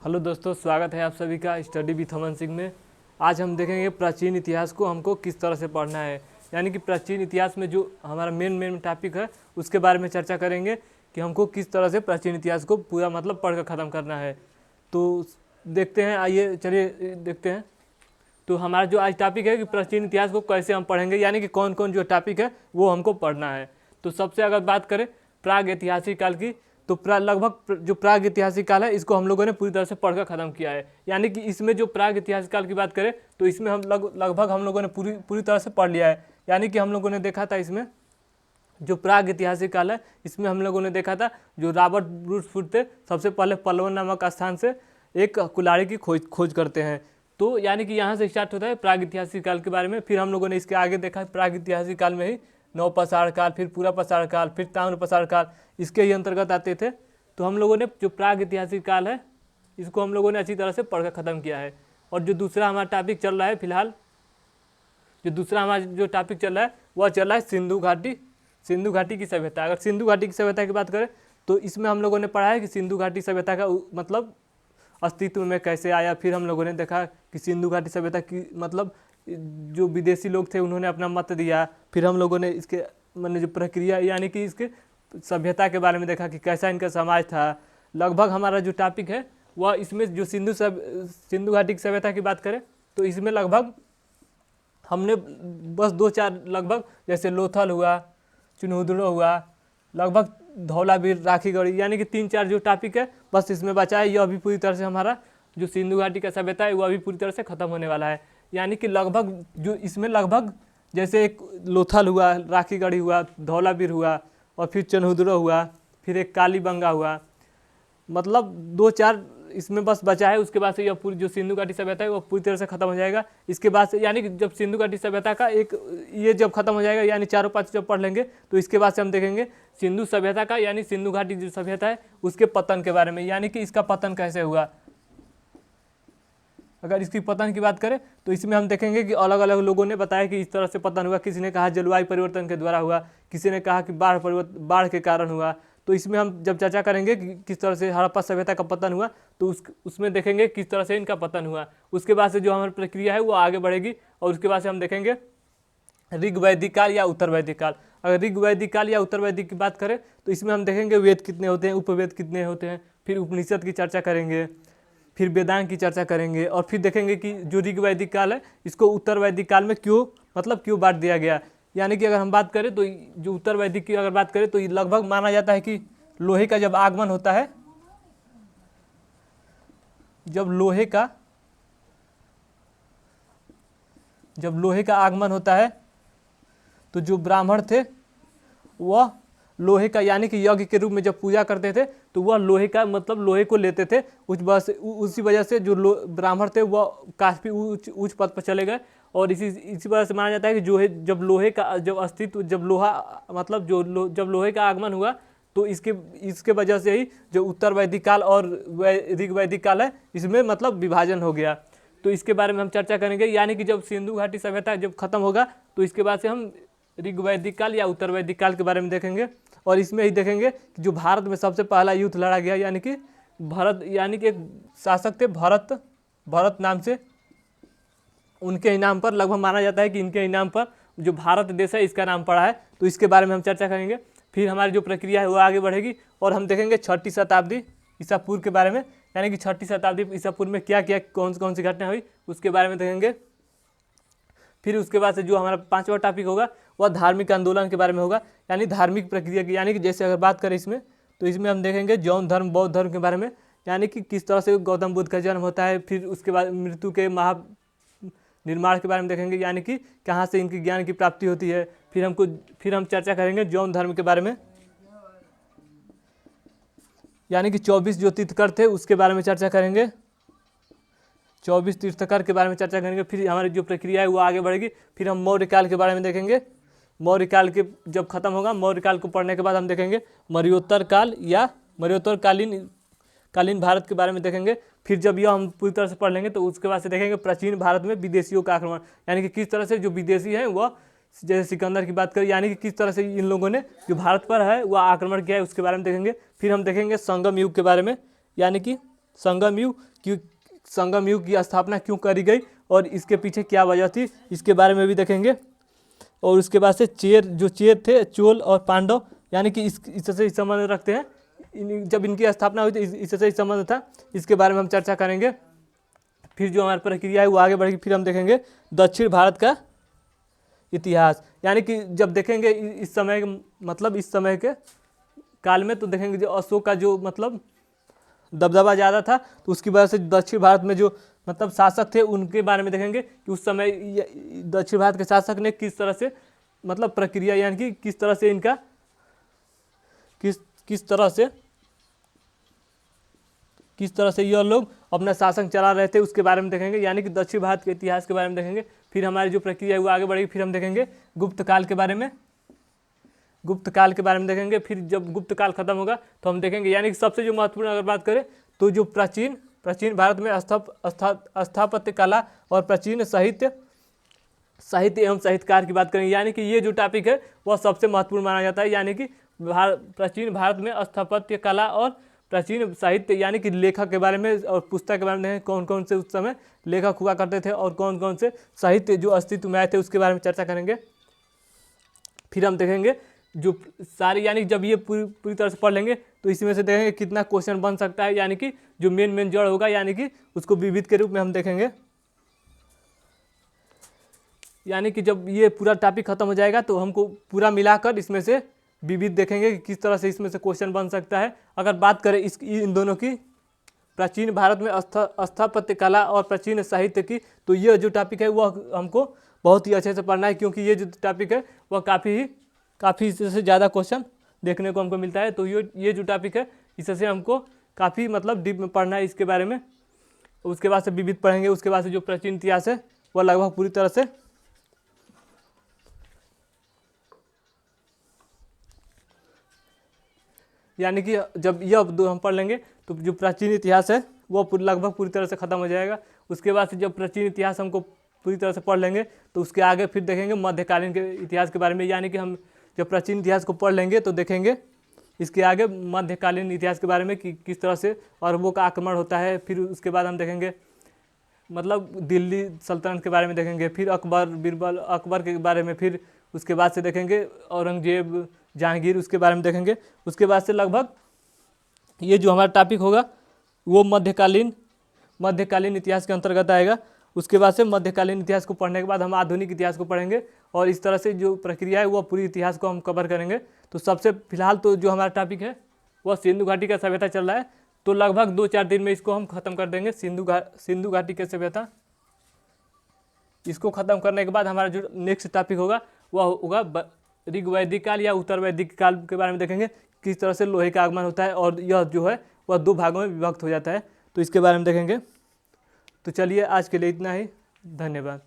Hello दोस्तों, स्वागत है आप सभी का स्टडी विथ अमन सिंह में। आज हम देखेंगे प्राचीन इतिहास को हमको किस तरह से पढ़ना है, यानी कि प्राचीन इतिहास में जो हमारा मेन टॉपिक है उसके बारे में चर्चा करेंगे कि हमको किस तरह से प्राचीन इतिहास को पूरा मतलब पढ़ कर ख़त्म करना है। तो देखते हैं, आइए चलिए देखते हैं। तो हमारा जो आज टॉपिक है कि प्राचीन इतिहास को कैसे हम पढ़ेंगे, यानी कि कौन कौन जो टॉपिक है वो हमको पढ़ना है। तो सबसे अगर बात करें प्राग ऐतिहासिक काल की, तो लगभग जो प्राग ऐतिहासिक काल है इसको हम लोगों ने पूरी तरह से पढ़कर ख़त्म किया है। यानी कि इसमें जो प्राग ऐतिहासिक काल की बात करें तो इसमें हम लगभग हम लोगों ने पूरी तरह से पढ़ लिया है। यानी कि हम लोगों ने देखा था इसमें जो प्राग ऐतिहासिक काल है इसमें हम लोगों ने देखा था जो रॉबर्ट ब्रूस थे, सबसे पहले पल्लवन नामक स्थान से एक कुल्हाड़ी की खोज करते हैं। तो यानी कि यहाँ से स्टार्ट होता है प्राग ऐतिहासिक काल के बारे में। फिर हम लोगों ने इसके आगे देखा प्राग ऐतिहासिक काल में ही नवपाषाण काल, फिर पूरा पाषाण काल, फिर ताम्रपाषाण काल, इसके ही अंतर्गत आते थे। तो हम लोगों ने जो प्राग ऐतिहासिक काल है इसको हम लोगों ने अच्छी तरह से पढ़कर ख़त्म किया है। और जो दूसरा हमारा टॉपिक चल रहा है फिलहाल, जो दूसरा हमारा जो टॉपिक चल रहा है वह चल रहा है सिंधु घाटी की सभ्यता। अगर सिंधु घाटी की सभ्यता की बात करें तो इसमें हम लोगों ने पढ़ा है कि सिंधु घाटी सभ्यता का मतलब अस्तित्व में कैसे आया। फिर हम लोगों ने देखा कि सिंधु घाटी सभ्यता की मतलब जो विदेशी लोग थे उन्होंने अपना मत दिया। फिर हम लोगों ने इसके मैंने जो प्रक्रिया यानी कि इसके सभ्यता के बारे में देखा कि कैसा इनका समाज था। लगभग हमारा जो टॉपिक है वह इसमें जो सिंधु घाटी की सभ्यता की बात करें तो इसमें लगभग हमने बस 2-4 लगभग जैसे लोथल हुआ, चुनहुदड़ो हुआ, लगभग धौलावीर, राखीगढ़ी, यानी कि 3-4 जो टॉपिक है बस इसमें बचा है। यह भी पूरी तरह से हमारा जो सिंधु घाटी का सभ्यता है वह भी पूरी तरह से ख़त्म होने वाला है। यानी कि लगभग जो इसमें लगभग जैसे एक लोथल हुआ, राखीगढ़ी हुआ, धौलावीर हुआ और फिर चन्हुदड़ो हुआ, फिर एक कालीबंगा हुआ, मतलब 2-4 इसमें बस बचा है। उसके बाद से यह पूरी जो सिंधु घाटी सभ्यता है वो पूरी तरह से खत्म हो जाएगा। इसके बाद से यानी कि जब सिंधु घाटी सभ्यता का एक ये जब खत्म हो जाएगा यानी 4-5 जब पढ़ लेंगे तो इसके बाद से हम देखेंगे सिंधु सभ्यता का यानी सिंधु घाटी जो सभ्यता है उसके पतन के बारे में, यानी कि इसका पतन कैसे हुआ। अगर इसकी पतन की बात करें तो इसमें हम देखेंगे कि अलग अलग लोगों ने बताया कि इस तरह से पतन हुआ। किसी ने कहा जलवायु परिवर्तन के द्वारा हुआ, किसी ने कहा कि बाढ़ के कारण हुआ। तो इसमें हम जब चर्चा करेंगे कि किस तरह से हड़प्पा सभ्यता का पतन हुआ तो उसमें देखेंगे किस तरह से इनका पतन हुआ। उसके बाद से जो हमारी प्रक्रिया है वो आगे बढ़ेगी और उसके बाद से हम देखेंगे ऋग वैदिक काल या उत्तर वैदिक काल। अगर ऋग वैदिक काल या उत्तर वैदिक की बात करें तो इसमें हम देखेंगे वेद कितने होते हैं, उपवेद कितने होते हैं, फिर उपनिषद की चर्चा करेंगे, फिर वेदांत की चर्चा करेंगे और फिर देखेंगे कि जो ऋग वैदिक काल है इसको उत्तर वैदिक काल में क्यों बांट दिया गया। यानी कि अगर हम बात करें तो जो उत्तर वैदिक की अगर बात करें तो लगभग माना जाता है कि लोहे का जब आगमन होता है, जब लोहे का आगमन होता है तो जो ब्राह्मण थे वह लोहे का यानी कि यज्ञ के रूप में जब पूजा करते थे तो वह लोहे का मतलब लोहे को लेते थे। उसी वजह से जो ब्राह्मण थे वह काफ़ी उच्च पद पर चले गए। और इसी वजह से माना जाता है कि जब लोहे का जब अस्तित्व जब लोहा मतलब जब लोहे का आगमन हुआ तो इसके वजह से ही जो उत्तर वैदिक काल और ऋग वैदिक काल है इसमें मतलब विभाजन हो गया। तो इसके बारे में हम चर्चा करेंगे। यानी कि जब सिंधु घाटी सभ्यता जब खत्म होगा तो इसके बाद से हम ऋग वैदिक काल या उत्तर वैदिक काल के बारे में देखेंगे। और इसमें ही देखेंगे कि जो भारत में सबसे पहला युद्ध लड़ा गया यानी कि भरत, यानी कि एक शासक थे भरत नाम से, उनके ही नाम पर लगभग माना जाता है कि इनके ही नाम पर जो भारत देश है इसका नाम पड़ा है। तो इसके बारे में हम चर्चा करेंगे। फिर हमारी जो प्रक्रिया है वो आगे बढ़ेगी और हम देखेंगे 6ठी शताब्दी ईसा पूर्व के बारे में, यानी कि 6ठी शताब्दी ईसा पूर्व में क्या क्या कौन सी घटना हुई उसके बारे में देखेंगे। फिर उसके बाद से जो हमारा 5वां टॉपिक होगा वह धार्मिक आंदोलन के बारे में होगा, यानी धार्मिक प्रक्रिया की। यानी कि जैसे अगर बात करें इसमें तो इसमें हम देखेंगे जैन धर्म, बौद्ध धर्म के बारे में, यानी कि किस तरह से गौतम बुद्ध का जन्म होता है। फिर उसके बाद मृत्यु के निर्माण के बारे में देखेंगे, यानी कि कहाँ से इनकी ज्ञान की प्राप्ति होती है। फिर हम चर्चा करेंगे जैन धर्म के बारे में, यानी कि 24 जो तीर्थकर थे उसके बारे में चर्चा करेंगे, 24 तीर्थकर के बारे में चर्चा करेंगे। फिर हमारी जो प्रक्रिया है वो आगे बढ़ेगी। फिर हम मौर्य काल के बारे में देखेंगे। मौर्य काल के जब खत्म होगा, मौर्य काल को पढ़ने के बाद हम देखेंगे मर्योत्तर काल या मर्योत्तर कालीन भारत के बारे में देखेंगे। फिर जब यह हम पूरी तरह से पढ़ लेंगे तो उसके बाद से देखेंगे प्राचीन भारत में विदेशियों का आक्रमण, यानी कि किस तरह से जो विदेशी हैं वह जैसे सिकंदर की बात करें, यानी कि किस तरह से इन लोगों ने जो भारत पर है वह आक्रमण किया है उसके बारे में देखेंगे। फिर हम देखेंगे संगम युग के बारे में, यानी कि संगम युग की स्थापना क्यों करी गई और इसके पीछे क्या वजह थी, इसके बारे में भी देखेंगे। और उसके बाद से चेर थे चोल और पांडव, यानी कि इससे संबंध रखते हैं, जब इनकी स्थापना हुई तो इससे संबंध था, इसके बारे में हम चर्चा करेंगे। फिर जो हमारी प्रक्रिया है वो आगे बढ़ेगी। फिर हम देखेंगे दक्षिण भारत का इतिहास, यानी कि जब देखेंगे इस समय के काल में, तो देखेंगे जो अशोक का जो मतलब दबदबा ज़्यादा था, तो उसकी वजह से दक्षिण भारत में जो मतलब शासक थे उनके बारे में देखेंगे कि उस समय दक्षिण भारत के शासक ने किस तरह से मतलब प्रक्रिया, यानी कि किस तरह से इनका किस तरह से यह लोग अपना शासन चला रहे थे, उसके बारे में देखेंगे, यानी कि दक्षिण भारत के इतिहास के बारे में देखेंगे। फिर हमारी जो प्रक्रिया है वो आगे बढ़ेगी। फिर हम देखेंगे गुप्त काल के बारे में देखेंगे। फिर जब गुप्त काल खत्म होगा तो हम देखेंगे, यानी कि सबसे जो महत्वपूर्ण अगर बात करें तो जो प्राचीन भारत में स्थापत्य कला और प्राचीन साहित्य एवं साहित्यकार की बात करेंगे, यानी कि ये जो टॉपिक है वह सबसे महत्वपूर्ण माना जाता है, यानी कि प्राचीन भारत में स्थापत्य कला और प्राचीन साहित्य, यानी कि लेखक के बारे में और पुस्तक के बारे में कौन कौन से उस समय लेखक हुआ करते थे और कौन कौन से साहित्य जो अस्तित्व में आए थे उसके बारे में चर्चा करेंगे। फिर हम देखेंगे जो सारी, यानी जब ये पूरी तरह से पढ़ लेंगे तो इसमें से देखेंगे कितना क्वेश्चन बन सकता है, यानी कि जो मेन जड़ होगा, यानी कि उसको विविध के रूप में हम देखेंगे। यानी कि जब ये पूरा टॉपिक खत्म हो जाएगा तो हमको पूरा मिलाकर इसमें से विविध देखेंगे कि किस तरह से इसमें से क्वेश्चन बन सकता है। अगर बात करें इन दोनों की, प्राचीन भारत में स्थापत्य कला और प्राचीन साहित्य की, तो ये जो टॉपिक है वह हमको बहुत ही अच्छे से पढ़ना है, क्योंकि ये जो टॉपिक है वह काफ़ी इससे ज़्यादा क्वेश्चन देखने को हमको मिलता है। तो ये जो टॉपिक है इससे हमको काफ़ी मतलब डीप में पढ़ना है इसके बारे में। उसके बाद से विविध पढ़ेंगे। उसके बाद से जो प्राचीन इतिहास है वह लगभग पूरी तरह से, यानी कि जब यह दो हम पढ़ लेंगे तो जो प्राचीन इतिहास है वो लगभग पूरी तरह से ख़त्म हो जाएगा। उसके बाद से जब प्राचीन इतिहास हमको पूरी तरह से पढ़ लेंगे तो उसके आगे फिर देखेंगे मध्यकालीन के इतिहास के बारे में, यानी कि हम जब प्राचीन इतिहास को पढ़ लेंगे तो देखेंगे इसके आगे मध्यकालीन इतिहास के बारे में कि किस तरह से अरबों का आक्रमण होता है। फिर उसके बाद हम देखेंगे मतलब दिल्ली सल्तनत के बारे में देखेंगे, फिर अकबर के बारे में, फिर उसके बाद से देखेंगे औरंगजेब, जहांगीर, उसके बारे में देखेंगे। उसके बाद से लगभग ये जो हमारा टॉपिक होगा वो मध्यकालीन इतिहास के अंतर्गत आएगा। उसके बाद से मध्यकालीन इतिहास को पढ़ने के बाद हम आधुनिक इतिहास को पढ़ेंगे और इस तरह से जो प्रक्रिया है वो पूरी इतिहास को हम कवर करेंगे। तो सबसे फिलहाल तो जो हमारा टॉपिक है वह सिंधु घाटी का सभ्यता चल रहा है, तो लगभग 2-4 दिन में इसको हम ख़त्म कर देंगे। सिंधु घाटी की सभ्यता, इसको ख़त्म करने के बाद हमारा जो नेक्स्ट टॉपिक होगा वह होगा ऋग वैदिक काल या उत्तर वैदिक काल के बारे में देखेंगे, किस तरह से लोहे का आगमन होता है और यह जो है वह 2 भागों में विभक्त हो जाता है, तो इसके बारे में देखेंगे। तो चलिए आज के लिए इतना ही, धन्यवाद।